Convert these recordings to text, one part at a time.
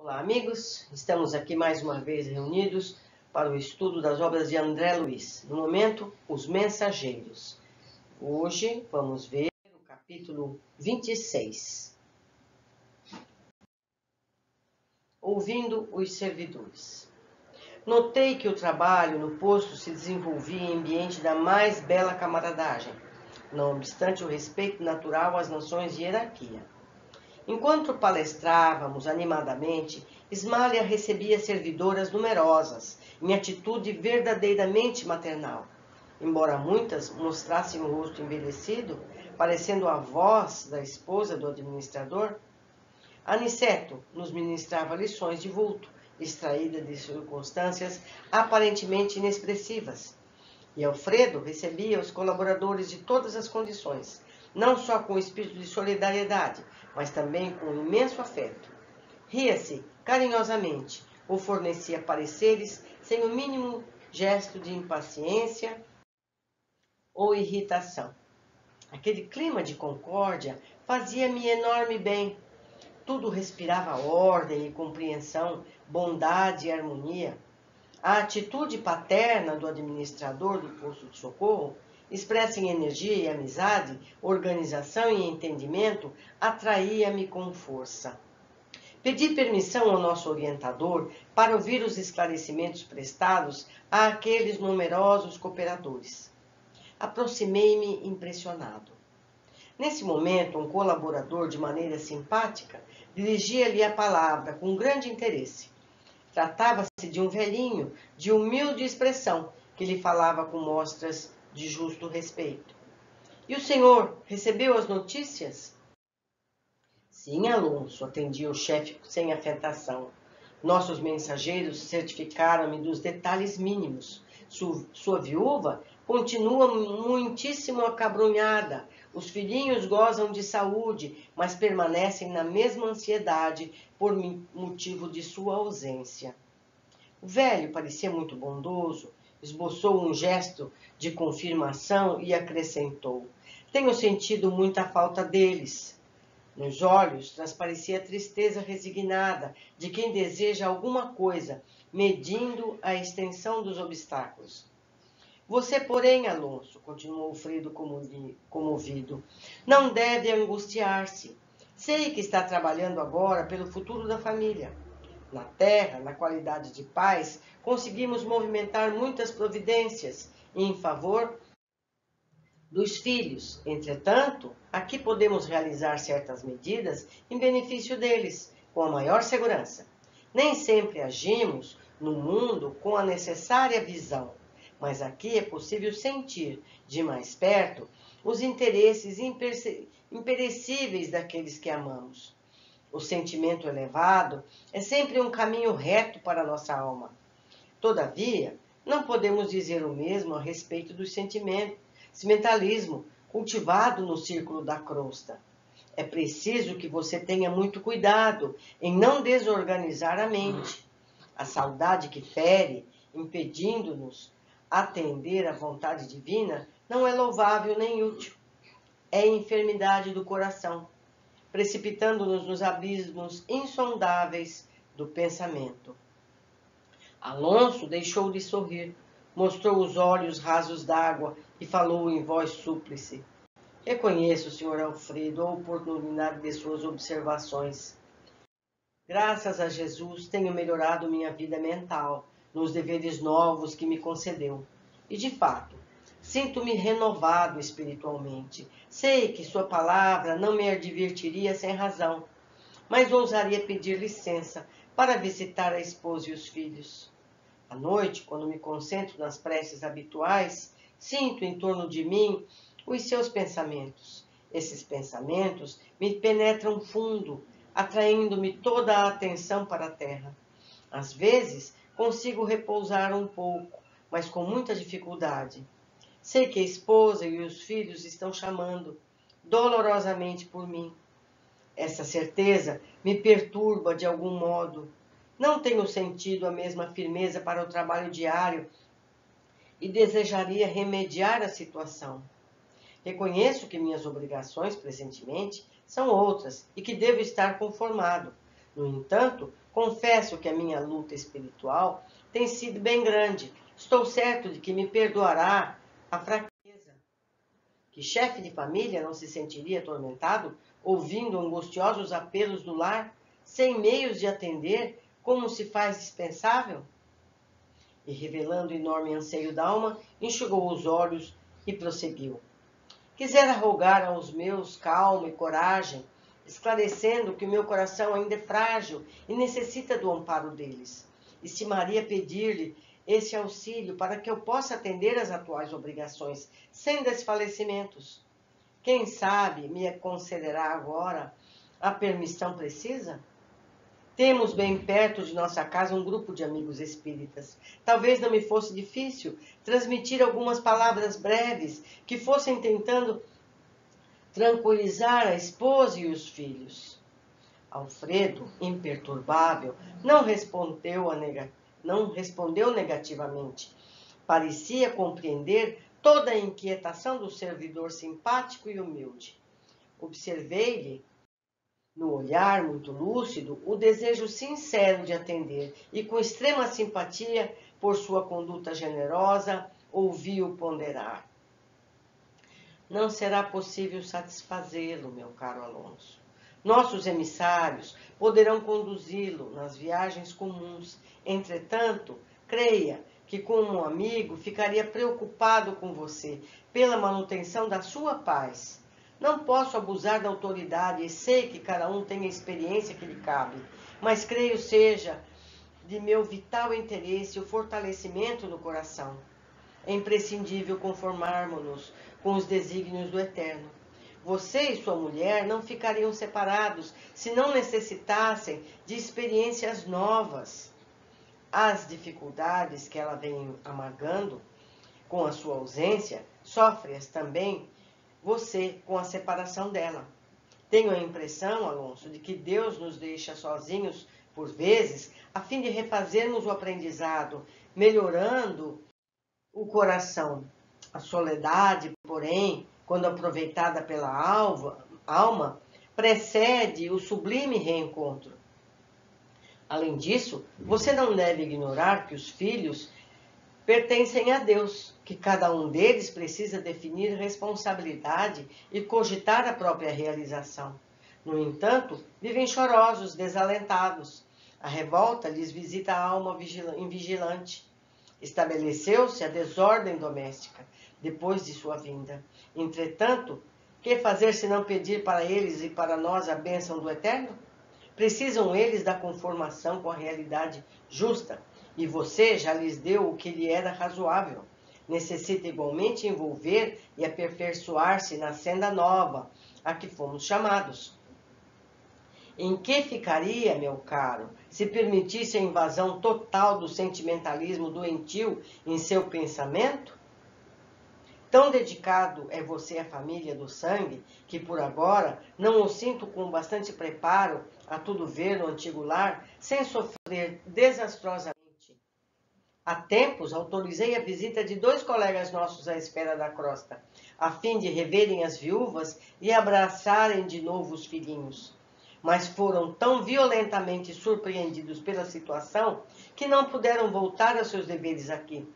Olá, amigos! Estamos aqui mais uma vez reunidos para o estudo das obras de André Luiz. No momento, Os Mensageiros. Hoje vamos ver o capítulo 26. Ouvindo os servidores. Notei que o trabalho no posto se desenvolvia em ambiente da mais bela camaradagem, não obstante o respeito natural às noções de hierarquia. Enquanto palestrávamos animadamente, Ismália recebia servidoras numerosas, em atitude verdadeiramente maternal. Embora muitas mostrassem o rosto envelhecido, parecendo a voz da esposa do administrador, Aniceto nos ministrava lições de vulto, extraídas de circunstâncias aparentemente inexpressivas. E Alfredo recebia os colaboradores de todas as condições, não só com espírito de solidariedade, mas também com imenso afeto. Ria-se carinhosamente ou fornecia pareceres sem o mínimo gesto de impaciência ou irritação. Aquele clima de concórdia fazia-me enorme bem. Tudo respirava ordem e compreensão, bondade e harmonia. A atitude paterna do administrador do posto de socorro, expressa em energia e amizade, organização e entendimento, atraía-me com força. Pedi permissão ao nosso orientador para ouvir os esclarecimentos prestados àqueles numerosos cooperadores. Aproximei-me impressionado. Nesse momento, um colaborador, de maneira simpática, dirigia-lhe a palavra com grande interesse. Tratava-se de um velhinho de humilde expressão, que lhe falava com mostras de justo respeito. E o senhor recebeu as notícias? Sim, Alonso, atendia o chefe sem afetação. Nossos mensageiros certificaram-me dos detalhes mínimos. Sua viúva continua muitíssimo acabrunhada. Os filhinhos gozam de saúde, mas permanecem na mesma ansiedade por motivo de sua ausência. O velho parecia muito bondoso, esboçou um gesto de confirmação e acrescentou: tenho sentido muita falta deles. Nos olhos transparecia a tristeza resignada de quem deseja alguma coisa, medindo a extensão dos obstáculos. Você, porém, Alonso, continuou Alfredo comovido, não deve angustiar-se. Sei que está trabalhando agora pelo futuro da família. Na terra, na qualidade de pais, conseguimos movimentar muitas providências em favor dos filhos. Entretanto, aqui podemos realizar certas medidas em benefício deles, com a maior segurança. Nem sempre agimos no mundo com a necessária visão, mas aqui é possível sentir, de mais perto, os interesses imperecíveis daqueles que amamos. O sentimento elevado é sempre um caminho reto para a nossa alma. Todavia, não podemos dizer o mesmo a respeito do sentimentalismo cultivado no círculo da crosta. É preciso que você tenha muito cuidado em não desorganizar a mente. A saudade que fere, impedindo-nos atender à vontade divina, não é louvável nem útil. É enfermidade do coração, precipitando-nos nos abismos insondáveis do pensamento. Alonso deixou de sorrir, mostrou os olhos rasos d'água e falou em voz súplice. Reconheço, Sr. Alfredo, a oportunidade de suas observações. Graças a Jesus, tenho melhorado minha vida mental, nos deveres novos que me concedeu. E, de fato, sinto-me renovado espiritualmente. Sei que sua palavra não me advertiria sem razão, mas ousaria pedir licença para visitar a esposa e os filhos. À noite, quando me concentro nas preces habituais, sinto em torno de mim os seus pensamentos. Esses pensamentos me penetram fundo, atraindo-me toda a atenção para a terra. Às vezes, consigo repousar um pouco, mas com muita dificuldade. Sei que a esposa e os filhos estão chamando dolorosamente por mim. Essa certeza me perturba de algum modo. Não tenho sentido a mesma firmeza para o trabalho diário e desejaria remediar a situação. Reconheço que minhas obrigações, presentemente, são outras e que devo estar conformado. No entanto, Confesso que a minha luta espiritual tem sido bem grande. Estou certo de que me perdoará a fraqueza. Que chefe de família não se sentiria atormentado, ouvindo angustiosos apelos do lar, sem meios de atender, como se faz dispensável? E, revelando enorme anseio da alma, enxugou os olhos e prosseguiu. Quisera rogar aos meus calma e coragem, esclarecendo que o meu coração ainda é frágil e necessita do amparo deles. Estimaria pedir-lhe esse auxílio para que eu possa atender às atuais obrigações, sem desfalecimentos. Quem sabe me concederá agora a permissão precisa? Temos bem perto de nossa casa um grupo de amigos espíritas. Talvez não me fosse difícil transmitir algumas palavras breves que fossem tentando tranquilizar a esposa e os filhos. Alfredo, imperturbável, não respondeu negativamente. Parecia compreender toda a inquietação do servidor simpático e humilde. Observei-lhe, no olhar muito lúcido, o desejo sincero de atender e, com extrema simpatia por sua conduta generosa, ouvi-o ponderar. Não será possível satisfazê-lo, meu caro Alonso. Nossos emissários poderão conduzi-lo nas viagens comuns. Entretanto, creia que, como um amigo, ficaria preocupado com você pela manutenção da sua paz. Não posso abusar da autoridade e sei que cada um tem a experiência que lhe cabe, mas creio seja de meu vital interesse o fortalecimento do coração. É imprescindível conformarmos-nos com os desígnios do Eterno. Você e sua mulher não ficariam separados se não necessitassem de experiências novas. As dificuldades que ela vem amargando com a sua ausência, sofre-as também você com a separação dela. Tenho a impressão, Alonso, de que Deus nos deixa sozinhos, por vezes, a fim de refazermos o aprendizado, melhorando o coração. A soledade, porém, quando aproveitada pela alma, precede o sublime reencontro. Além disso, você não deve ignorar que os filhos pertencem a Deus, que cada um deles precisa definir responsabilidade e cogitar a própria realização. No entanto, vivem chorosos, desalentados. A revolta lhes visita a alma invigilante. Estabeleceu-se a desordem doméstica depois de sua vinda. Entretanto, que fazer se não pedir para eles e para nós a bênção do Eterno? Precisam eles da conformação com a realidade justa, e você já lhes deu o que lhe era razoável. Necessita igualmente envolver e aperfeiçoar-se na senda nova a que fomos chamados. Em que ficaria, meu caro, se permitisse a invasão total do sentimentalismo doentio em seu pensamento? Tão dedicado é você à família do sangue, que por agora não o sinto com bastante preparo a tudo ver no antigo lar, sem sofrer desastrosamente. Há tempos autorizei a visita de 2 colegas nossos à espera da crosta, a fim de reverem as viúvas e abraçarem de novo os filhinhos. Mas foram tão violentamente surpreendidos pela situação que não puderam voltar aos seus deveres aqui,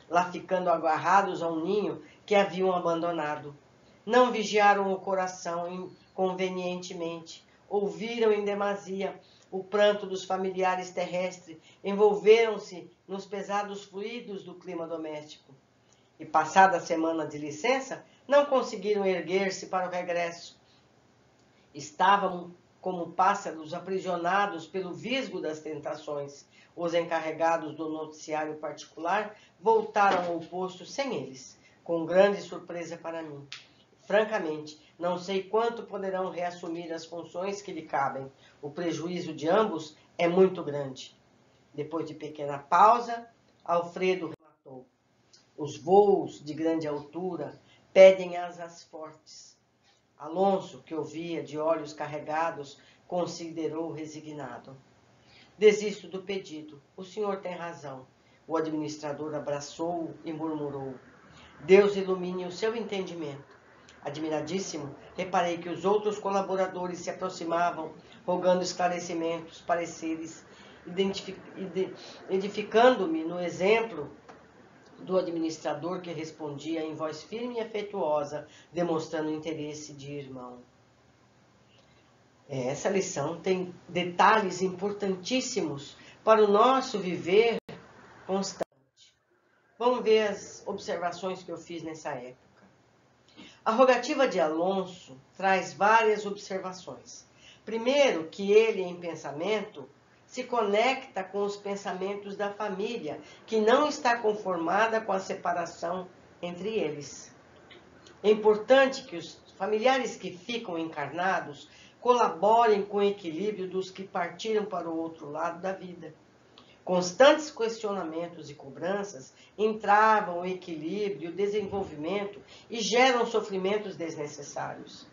lá ficando agarrados a um ninho que haviam abandonado. Não vigiaram o coração convenientemente, ouviram em demasia o pranto dos familiares terrestres, envolveram-se nos pesados fluidos do clima doméstico. E, passada a semana de licença, não conseguiram erguer-se para o regresso. Estavam como pássaros aprisionados pelo visgo das tentações. Os encarregados do noticiário particular voltaram ao posto sem eles, com grande surpresa para mim. Francamente, não sei quanto poderão reassumir as funções que lhe cabem. O prejuízo de ambos é muito grande. Depois de pequena pausa, Alfredo relatou. Os voos de grande altura pedem asas fortes. Alonso, que ouvia de olhos carregados, considerou resignado. Desisto do pedido. O senhor tem razão. O administrador abraçou-o e murmurou. Deus ilumine o seu entendimento. Admiradíssimo, reparei que os outros colaboradores se aproximavam, rogando esclarecimentos, pareceres, edificando-me no exemplo do administrador que respondia em voz firme e afetuosa, demonstrando interesse de irmão. Essa lição tem detalhes importantíssimos para o nosso viver constante. Vamos ver as observações que eu fiz nessa época. A rogativa de Alonso traz várias observações. Primeiro, que ele, em pensamento, se conecta com os pensamentos da família, que não está conformada com a separação entre eles. É importante que os familiares que ficam encarnados colaborem com o equilíbrio dos que partiram para o outro lado da vida. Constantes questionamentos e cobranças entravam o equilíbrio e o desenvolvimento e geram sofrimentos desnecessários.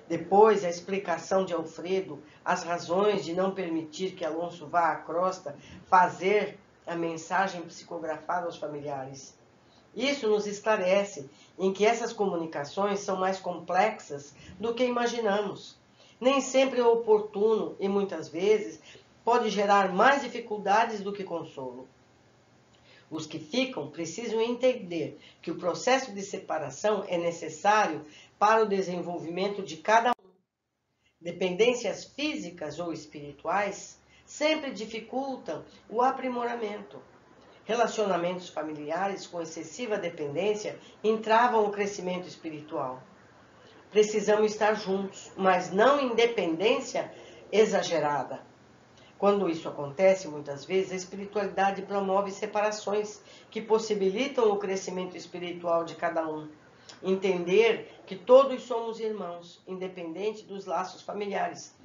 Depois, a explicação de Alfredo, as razões de não permitir que Alonso vá à crosta fazer a mensagem psicografada aos familiares. Isso nos esclarece em que essas comunicações são mais complexas do que imaginamos. Nem sempre é oportuno e muitas vezes pode gerar mais dificuldades do que consolo. Os que ficam precisam entender que o processo de separação é necessário para o desenvolvimento de cada um. Dependências físicas ou espirituais sempre dificultam o aprimoramento. Relacionamentos familiares com excessiva dependência entravam o crescimento espiritual. Precisamos estar juntos, mas não em dependência exagerada. Quando isso acontece, muitas vezes, a espiritualidade promove separações que possibilitam o crescimento espiritual de cada um. Entender que todos somos irmãos, independente dos laços familiares,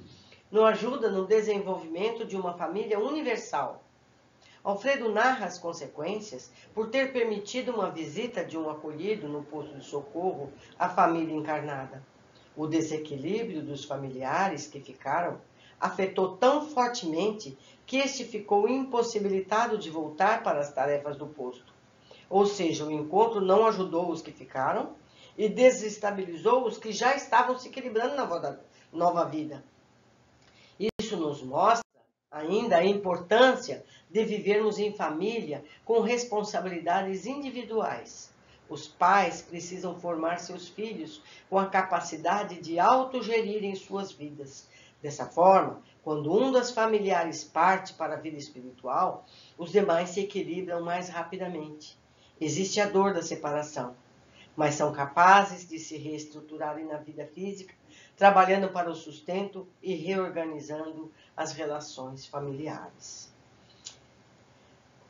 nos ajuda no desenvolvimento de uma família universal. Alfredo narra as consequências por ter permitido uma visita de um acolhido no posto de socorro à família encarnada. O desequilíbrio dos familiares que ficaram afetou tão fortemente que este ficou impossibilitado de voltar para as tarefas do posto. Ou seja, o encontro não ajudou os que ficaram e desestabilizou os que já estavam se equilibrando na nova vida. Isso nos mostra ainda a importância de vivermos em família com responsabilidades individuais. Os pais precisam formar seus filhos com a capacidade de autogerirem suas vidas. Dessa forma, quando um dos familiares parte para a vida espiritual, os demais se equilibram mais rapidamente. Existe a dor da separação, mas são capazes de se reestruturarem na vida física, trabalhando para o sustento e reorganizando as relações familiares.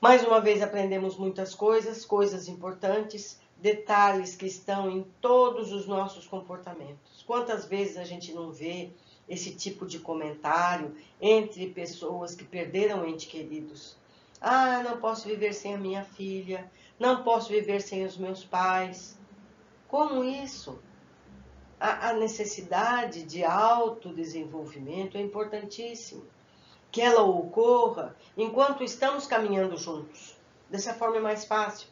Mais uma vez aprendemos muitas coisas importantes, detalhes que estão em todos os nossos comportamentos. Quantas vezes a gente não vê esse tipo de comentário entre pessoas que perderam entes queridos? Ah, não posso viver sem a minha filha, não posso viver sem os meus pais. Como isso? A necessidade de autodesenvolvimento é importantíssima. Que ela ocorra enquanto estamos caminhando juntos. Dessa forma é mais fácil.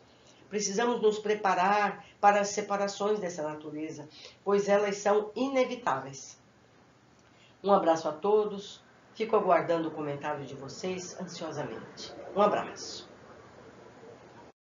Precisamos nos preparar para as separações dessa natureza, pois elas são inevitáveis. Um abraço a todos. Fico aguardando o comentário de vocês ansiosamente. Um abraço.